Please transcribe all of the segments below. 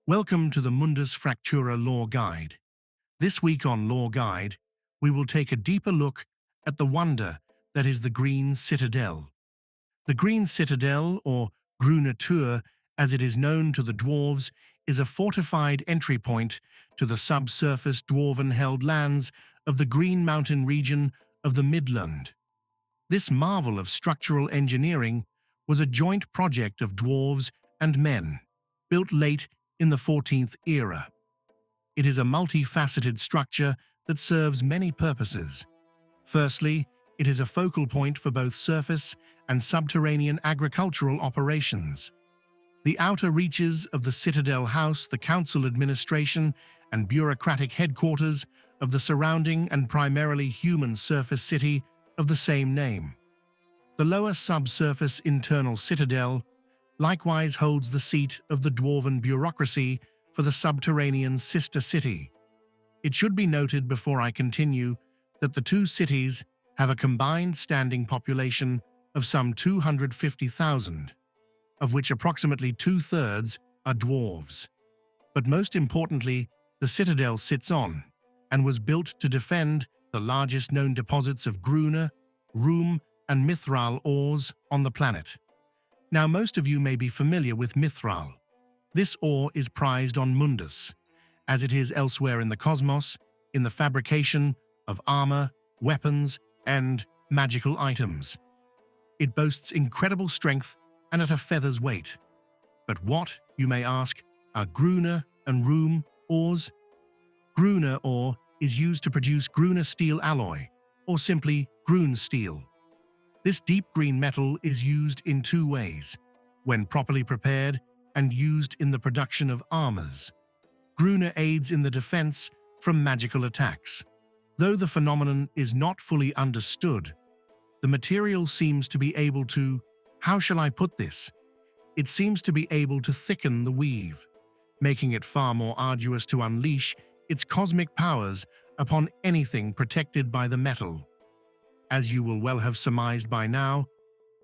Welcome to the Mundus Fractura Lore Guide. This week on Lore Guide, we will take a deeper look at the wonder that is the Green Citadel. The Green Citadel, or Grüne Tür, as it is known to the dwarves, is a fortified entry point to the subsurface dwarven-held lands of the Green Mountain region of the Midland. This marvel of structural engineering was a joint project of dwarves and men, built late in the 14th era. It is a multifaceted structure that serves many purposes. Firstly, it is a focal point for both surface and subterranean agricultural operations. The outer reaches of the Citadel house the council administration and bureaucratic headquarters of the surrounding and primarily human surface city of the same name. The lower subsurface internal citadel likewise holds the seat of the dwarven bureaucracy for the subterranean sister city. It should be noted before I continue that the two cities have a combined standing population of some 250,000, of which approximately two-thirds are dwarves. But most importantly, the citadel sits on, and was built to defend the largest known deposits of Grüne, Ruhm, and Mithril ores on the planet. Now, most of you may be familiar with Mithril. This ore is prized on Mundus, as it is elsewhere in the cosmos, in the fabrication of armor, weapons, and magical items. It boasts incredible strength and at a feather's weight. But what, you may ask, are Grüne and Ruhm ores? Grüne ore is used to produce Grüne steel alloy, or simply Grün steel. This deep green metal is used in two ways, when properly prepared and used in the production of armors. Grüne aids in the defense from magical attacks. Though the phenomenon is not fully understood, the material seems to be able to, how shall I put this? It seems to be able to thicken the weave, making it far more arduous to unleash its cosmic powers upon anything protected by the metal. As you will well have surmised by now,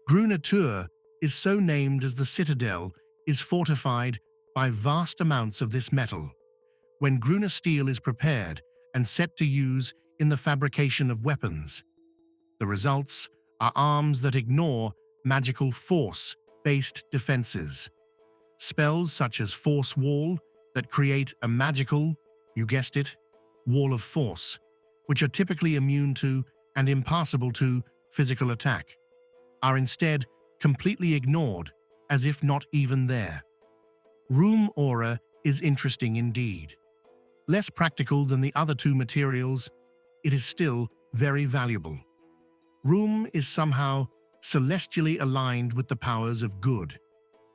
Grüne Tür is so named as the citadel is fortified by vast amounts of this metal. When Grüne steel is prepared and set to use in the fabrication of weapons, the results are arms that ignore magical force-based defenses. Spells such as Force Wall that create a magical, you guessed it, wall of force, which are typically immune to and impassable to physical attack, are instead completely ignored, as if not even there. Ruhm aura is interesting indeed. Less practical than the other two materials, it is still very valuable. Ruhm is somehow celestially aligned with the powers of good.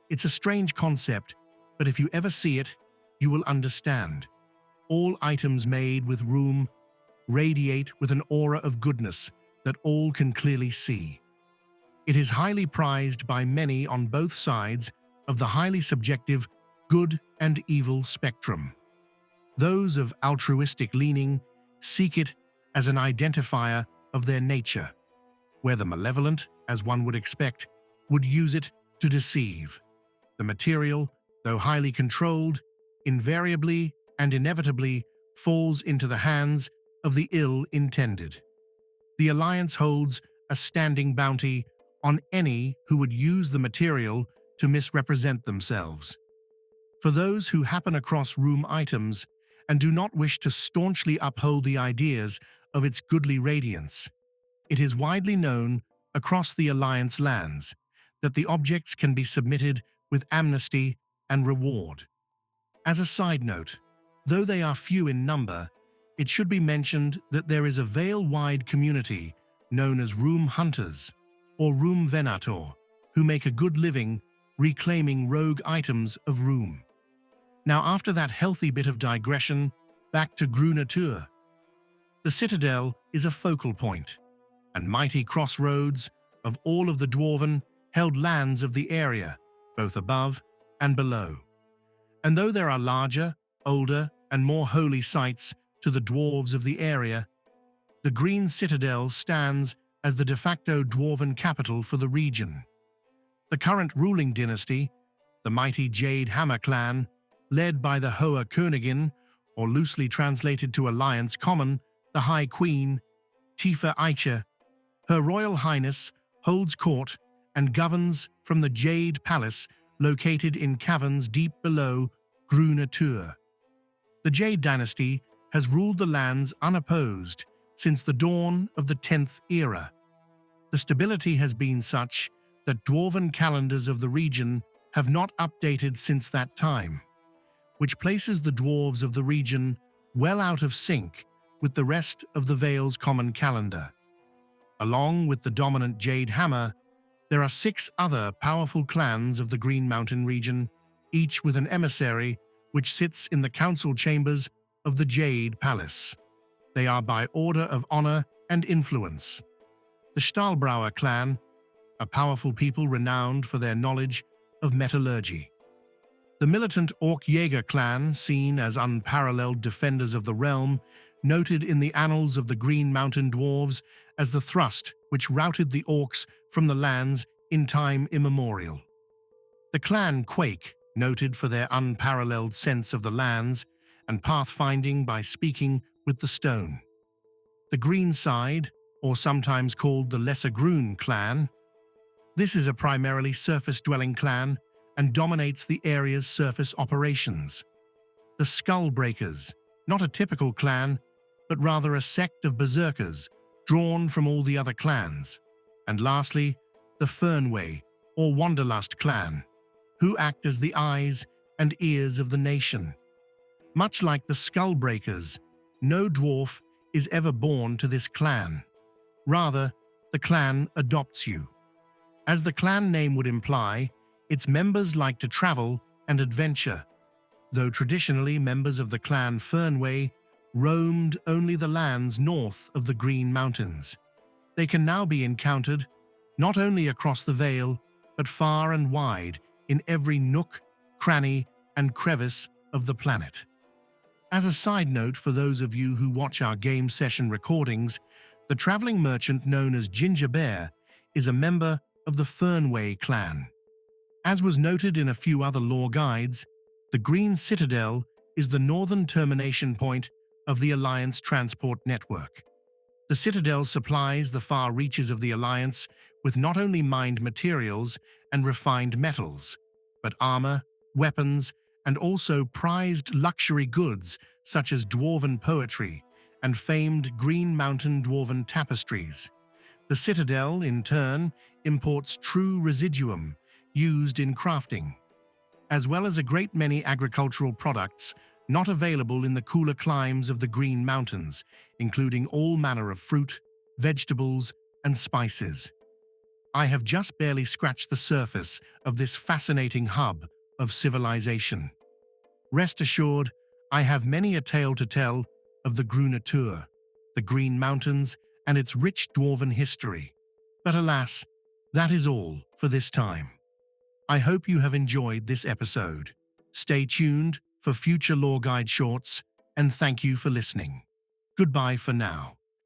It's a strange concept, but if you ever see it, you will understand. All items made with Ruhm radiate with an aura of goodness that all can clearly see. It is highly prized by many on both sides of the highly subjective good and evil spectrum. Those of altruistic leaning seek it as an identifier of their nature, where the malevolent, as one would expect, would use it to deceive. The material, though highly controlled, invariably and inevitably falls into the hands of the ill-intended. The Alliance holds a standing bounty on any who would use the material to misrepresent themselves. For those who happen across Ruhm items and do not wish to staunchly uphold the ideas of its goodly radiance, it is widely known across the Alliance lands that the objects can be submitted with amnesty and reward. As a side note, though they are few in number, it should be mentioned that there is a Vale-wide community known as Ruhm Hunters, or Ruhm Venator, who make a good living reclaiming rogue items of Ruhm. Now, after that healthy bit of digression, back to Grüne Tür. The Citadel is a focal point, and mighty crossroads of all of the dwarven-held lands of the area, both above and below. And though there are larger, older, and more holy sites to the dwarves of the area, the Green Citadel stands as the de facto dwarven capital for the region. The current ruling dynasty, the mighty Jade Hammer clan, led by the Hoa Königin, or loosely translated to Alliance Common, the High Queen, T.T.R.P.G. Her Royal Highness holds court and governs from the Jade Palace located in caverns deep below Grüne. The Jade Dynasty has ruled the lands unopposed since the dawn of the 10th era. The stability has been such that dwarven calendars of the region have not updated since that time, which places the dwarves of the region well out of sync with the rest of the Vale's common calendar. Along with the dominant Jade Hammer, there are 6 other powerful clans of the Green Mountain region, each with an emissary which sits in the council chambers of the Jade Palace. They are by order of honor and influence. The Stahlbrauer clan, a powerful people renowned for their knowledge of metallurgy. The militant Orc Jaeger clan, seen as unparalleled defenders of the realm, noted in the annals of the Green Mountain Dwarves as the thrust which routed the Orcs from the lands in time immemorial. The clan Quake, noted for their unparalleled sense of the lands and pathfinding by speaking with the stone. The Green Side, or sometimes called the Lesser Grün clan. This is a primarily surface-dwelling clan and dominates the area's surface operations. The Skullbreakers, not a typical clan, but rather a sect of berserkers drawn from all the other clans. And lastly, the Fernway, or Wanderlust clan, who act as the eyes and ears of the nation. Much like the Skullbreakers, no dwarf is ever born to this clan. Rather, the clan adopts you. As the clan name would imply, its members like to travel and adventure, though traditionally members of the clan Fernway roamed only the lands north of the Green Mountains. They can now be encountered not only across the Vale, but far and wide in every nook, cranny, and crevice of the planet. As a side note for those of you who watch our game session recordings, the traveling merchant known as Ginger Bear is a member of the Fernway clan. As was noted in a few other lore guides, the Green Citadel is the northern termination point of the Alliance transport network. The Citadel supplies the far reaches of the Alliance with not only mined materials and refined metals, but armor, weapons, and also prized luxury goods such as dwarven poetry and famed Green Mountain dwarven tapestries. The Citadel, in turn, imports true residuum used in crafting, as well as a great many agricultural products not available in the cooler climes of the Green Mountains, including all manner of fruit, vegetables, and spices. I have just barely scratched the surface of this fascinating hub of civilization. Rest assured, I have many a tale to tell of the Grüne, the Green Mountains, and its rich dwarven history. But alas, that is all for this time. I hope you have enjoyed this episode. Stay tuned for future lore guide shorts, and thank you for listening. Goodbye for now.